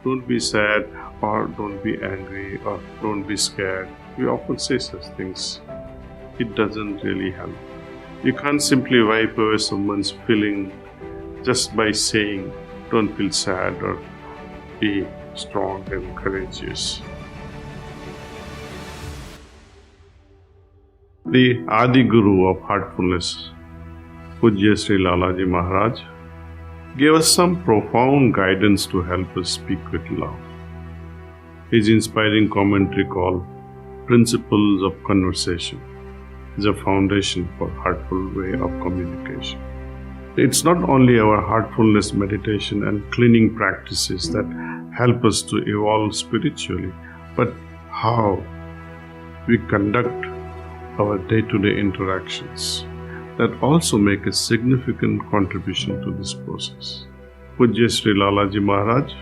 don't be sad, or don't be angry, or don't be scared. We often say such things. It doesn't really help. You can't simply wipe away someone's feeling just by saying, don't feel sad or be strong and courageous. The Adi Guru of Heartfulness, Pujya Sri Lalaji Maharaj, gave us some profound guidance to help us speak with love. His inspiring commentary called Principles of Conversation is a foundation for heartful way of communication. It's not only our heartfulness meditation and cleaning practices that help us to evolve spiritually, but how we conduct our day-to-day interactions that also make a significant contribution to this process. Pujya Sri Lalaji Maharaj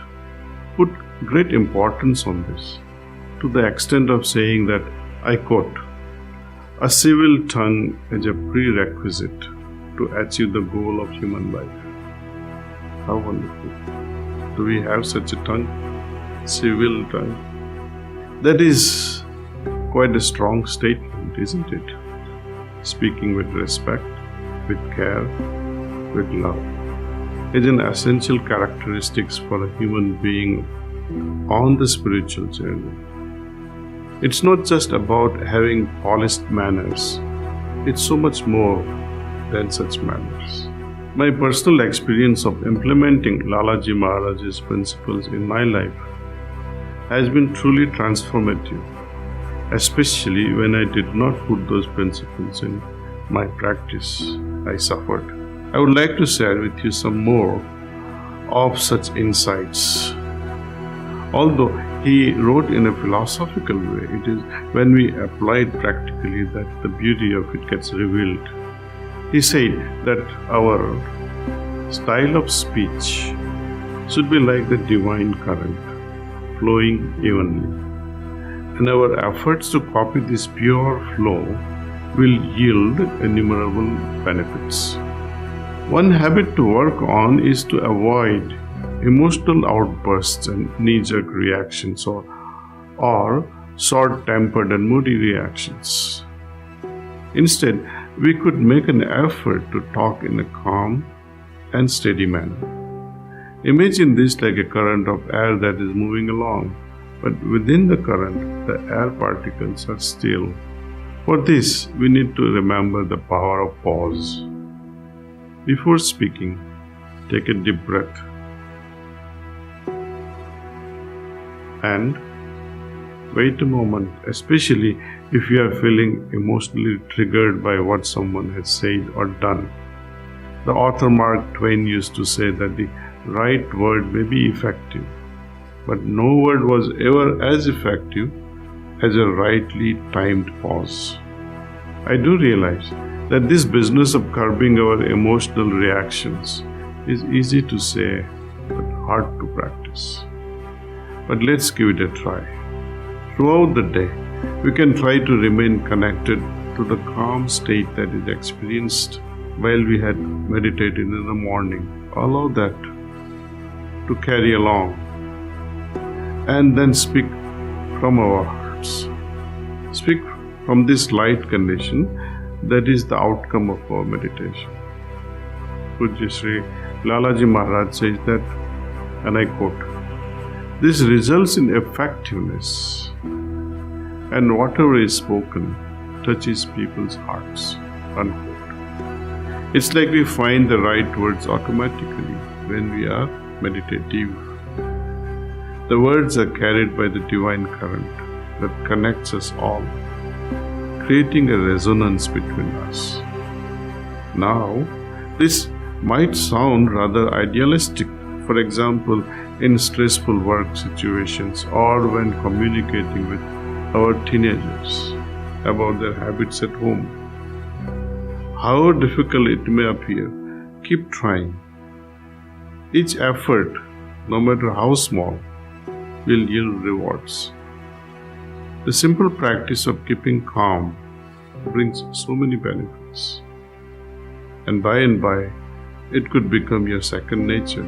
put great importance on this, to the extent of saying that, I quote, "A civil tongue is a prerequisite to achieve the goal of human life." How wonderful. Do we have such a tongue? Civil tongue. That is quite a strong statement, isn't it? Speaking with respect, with care, with love is an essential characteristics for a human being on the spiritual journey. It's not just about having polished manners. It's so much more than such manners. My personal experience of implementing Lalaji Maharaj's principles in my life has been truly transformative, especially when I did not put those principles in my practice. I suffered. I would like to share with you some more of such insights. Although he wrote in a philosophical way, it is when we apply it practically that the beauty of it gets revealed. He said that our style of speech should be like the divine current, flowing evenly. And our efforts to copy this pure flow will yield innumerable benefits. One habit to work on is to avoid emotional outbursts and knee-jerk reactions or short-tempered and moody reactions. Instead, we could make an effort to talk in a calm and steady manner. Imagine this like a current of air that is moving along, but within the current, the air particles are still. For this, we need to remember the power of pause. Before speaking, take a deep breath and wait a moment, especially if you are feeling emotionally triggered by what someone has said or done. The author Mark Twain used to say that the right word may be effective, but no word was ever as effective as a rightly timed pause. I do realize that this business of curbing our emotional reactions is easy to say but hard to practice. But let's give it a try. Throughout the day, we can try to remain connected to the calm state that is experienced while we had meditated in the morning. Allow that to carry along and then speak from our hearts. Speak from this light condition that is the outcome of our meditation. Pujya Sri Lalaji Maharaj says that, and I quote, "This results in effectiveness, and whatever is spoken touches people's hearts." Unquote. It's like we find the right words automatically when we are meditative. The words are carried by the divine current that connects us all, creating a resonance between us. Now, this might sound rather idealistic, for example, in stressful work situations or when communicating with our teenagers about their habits at home. However difficult it may appear, keep trying. Each effort, no matter how small, will yield rewards. The simple practice of keeping calm brings so many benefits. And by, it could become your second nature.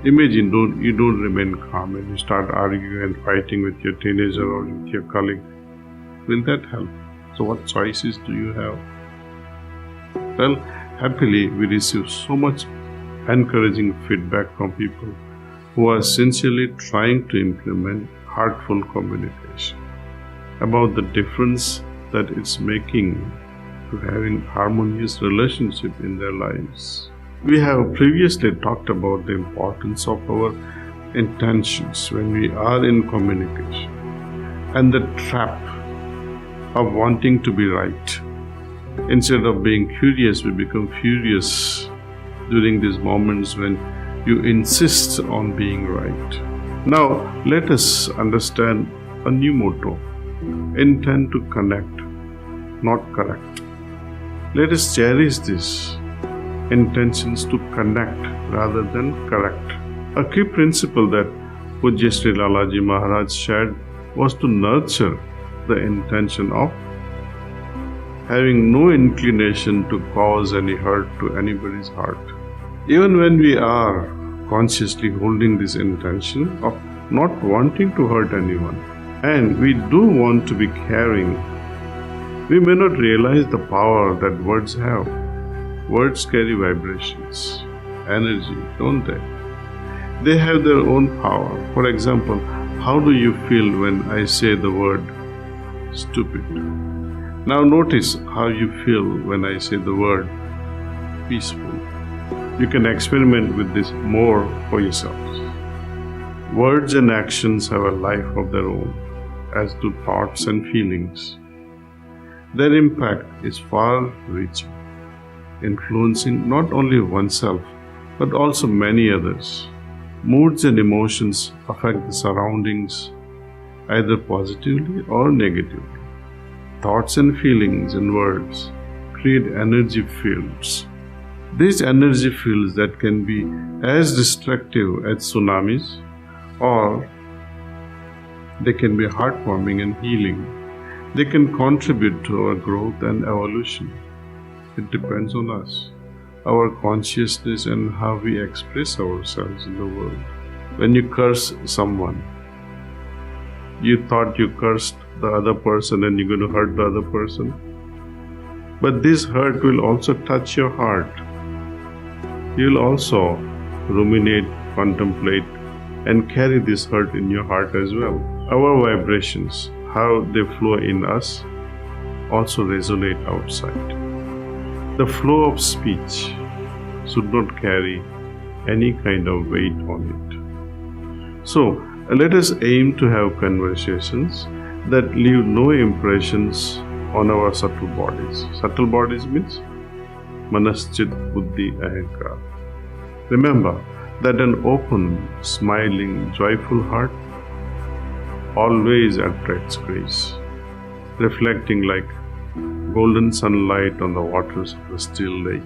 Imagine you don't remain calm and you start arguing and fighting with your teenager or with your colleague. Will that help? So what choices do you have? Well, happily we receive so much encouraging feedback from people who are sincerely trying to implement heartful communication about the difference that it's making to having harmonious relationship in their lives. We have previously talked about the importance of our intentions when we are in communication and the trap of wanting to be right. Instead of being curious, we become furious during these moments when you insist on being right. Now, let us understand a new motto: intend to connect, not correct. Let us cherish this intentions to connect rather than correct. A key principle that Pujya Sri Lalaji Maharaj shared was to nurture the intention of having no inclination to cause any hurt to anybody's heart. Even when we are consciously holding this intention of not wanting to hurt anyone, and we do want to be caring, we may not realize the power that words have. Words carry vibrations, energy, don't they? They have their own power. For example, how do you feel when I say the word stupid? Now notice how you feel when I say the word peaceful. You can experiment with this more for yourselves. Words and actions have a life of their own, as do thoughts and feelings. Their impact is far-reaching, influencing not only oneself but also many others. Moods and emotions affect the surroundings either positively or negatively. Thoughts and feelings and words create energy fields. These energy fields that can be as destructive as tsunamis, or they can be heartwarming and healing. They can contribute to our growth and evolution. It depends on us, our consciousness, and how we express ourselves in the world. When you curse someone, you thought you cursed the other person and you're going to hurt the other person. But this hurt will also touch your heart. You'll also ruminate, contemplate, and carry this hurt in your heart as well. Our vibrations, how they flow in us, also resonate outside. The flow of speech should not carry any kind of weight on it. So, let us aim to have conversations that leave no impressions on our subtle bodies. Subtle bodies means manas, chit, buddhi, ahankar. Remember that an open, smiling, joyful heart always attracts grace, reflecting like golden sunlight on the waters of the still lake.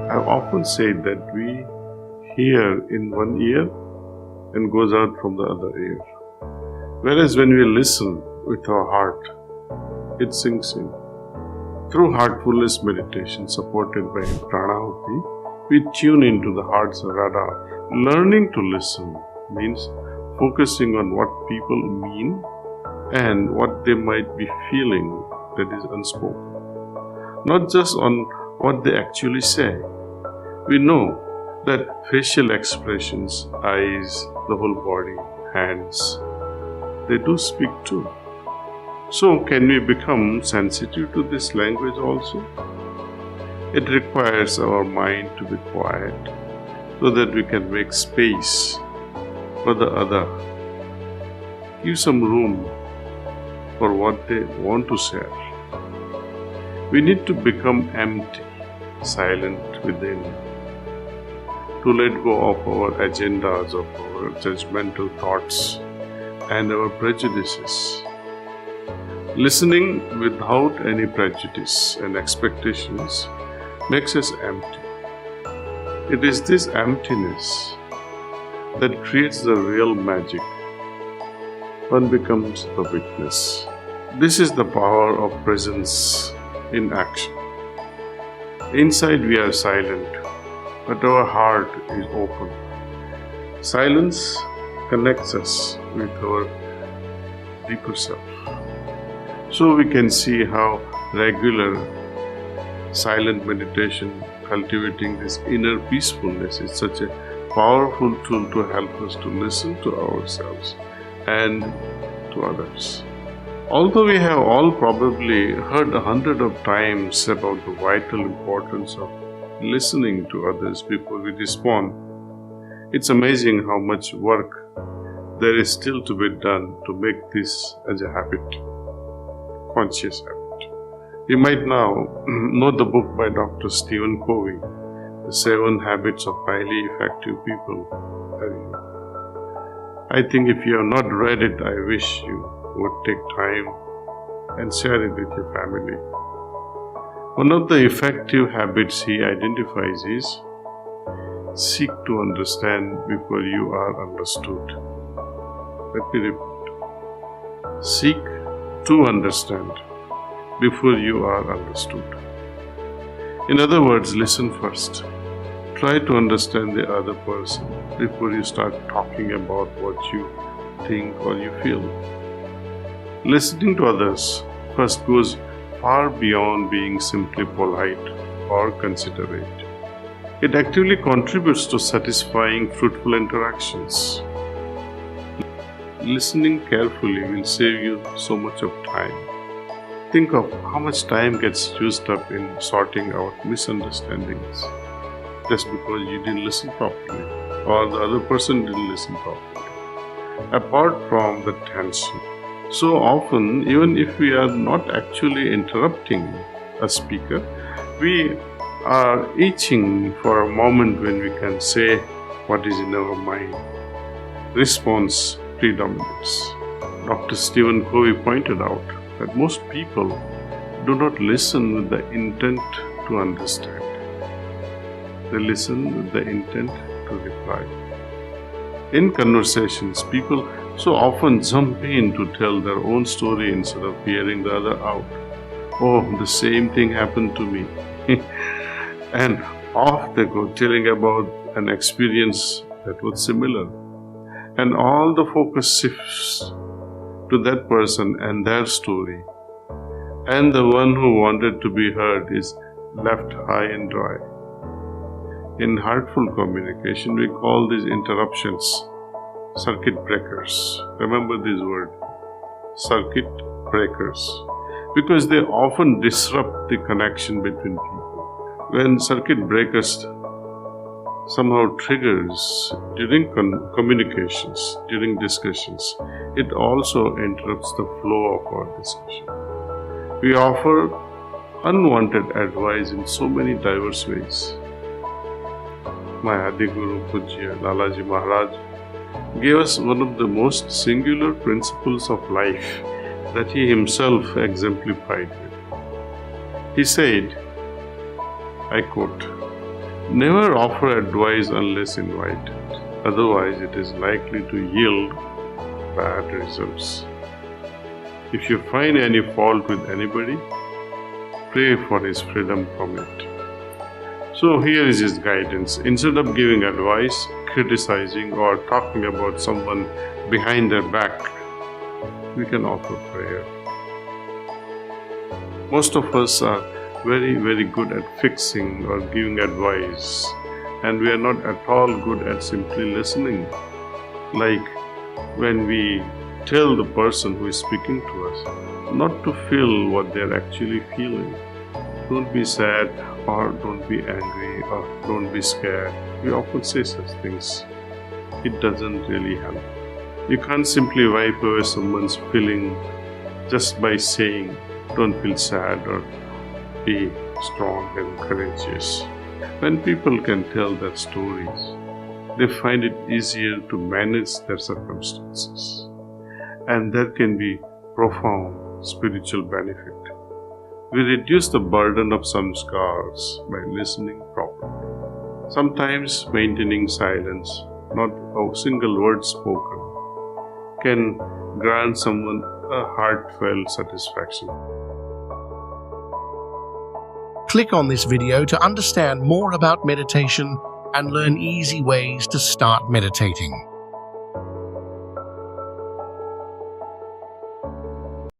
I've often said that we hear in one ear and goes out from the other ear. Whereas when we listen with our heart, it sinks in. Through heartfulness meditation supported by pranahuti, we tune into the heart's radar. Learning to listen means focusing on what people mean and what they might be feeling that is unspoken, not just on what they actually say. We know that facial expressions, eyes, the whole body, hands, they do speak too. So can we become sensitive to this language also? It requires our mind to be quiet so that we can make space for the other. Give some room for what they want to share. We need to become empty, silent within, to let go of our agendas, of our judgmental thoughts and our prejudices. Listening without any prejudice and expectations makes us empty. It is this emptiness that creates the real magic. One becomes the witness. This is the power of presence in action. Inside we are silent, but our heart is open. Silence connects us with our deeper self. So we can see how regular silent meditation, cultivating this inner peacefulness, is such a powerful tool to help us to listen to ourselves and to others. Although we have all probably heard 100 of times about the vital importance of listening to others before we respond, it's amazing how much work there is still to be done to make this as a habit, conscious habit. You might now know the book by Dr. Stephen Covey, The 7 Habits of Highly Effective People. I think if you have not read it, I wish you would take time and share it with your family. One of the effective habits he identifies is seek to understand before you are understood. Let me repeat. Seek to understand before you are understood. In other words, listen first. Try to understand the other person before you start talking about what you think or you feel. Listening to others first goes far beyond being simply polite or considerate. It actively contributes to satisfying, fruitful interactions. Listening carefully will save you so much of time. Think of how much time gets used up in sorting out misunderstandings just because you didn't listen properly or the other person didn't listen properly. Apart from the tension, so often, even if we are not actually interrupting a speaker, we are itching for a moment when we can say what is in our mind. Response predominates. Dr. Stephen Covey pointed out that most people do not listen with the intent to understand. They listen with the intent to reply. In conversations, people so often jump in to tell their own story instead of hearing the other out. Oh, the same thing happened to me. And off they go, telling about an experience that was similar. And all the focus shifts to that person and their story. And the one who wanted to be heard is left high and dry. In heartful communication, we call these interruptions circuit breakers. Remember this word, circuit breakers, because they often disrupt the connection between people. When circuit breakers somehow triggers during communications, during discussions, it also interrupts the flow of our discussion. We offer unwanted advice in so many diverse ways. My Adiguru Pujya Lalaji Maharaj gave us one of the most singular principles of life that he himself exemplified with. He said, I quote, "Never offer advice unless invited, otherwise it is likely to yield bad results. If you find any fault with anybody, pray for his freedom from it." So here is his guidance. Instead of giving advice, criticizing, or talking about someone behind their back, we can offer prayer. Most of us are very, very good at fixing or giving advice, and we are not at all good at simply listening. Like when we tell the person who is speaking to us not to feel what they are actually feeling. Don't be sad, or don't be angry, or don't be scared. We often say such things. It doesn't really help. You can't simply wipe away someone's feeling just by saying, don't feel sad, or be strong and courageous. When people can tell their stories, they find it easier to manage their circumstances. And there can be profound spiritual benefit. We reduce the burden of some scars by listening properly. Sometimes maintaining silence, not a single word spoken, can grant someone a heartfelt satisfaction. Click on this video to understand more about meditation and learn easy ways to start meditating.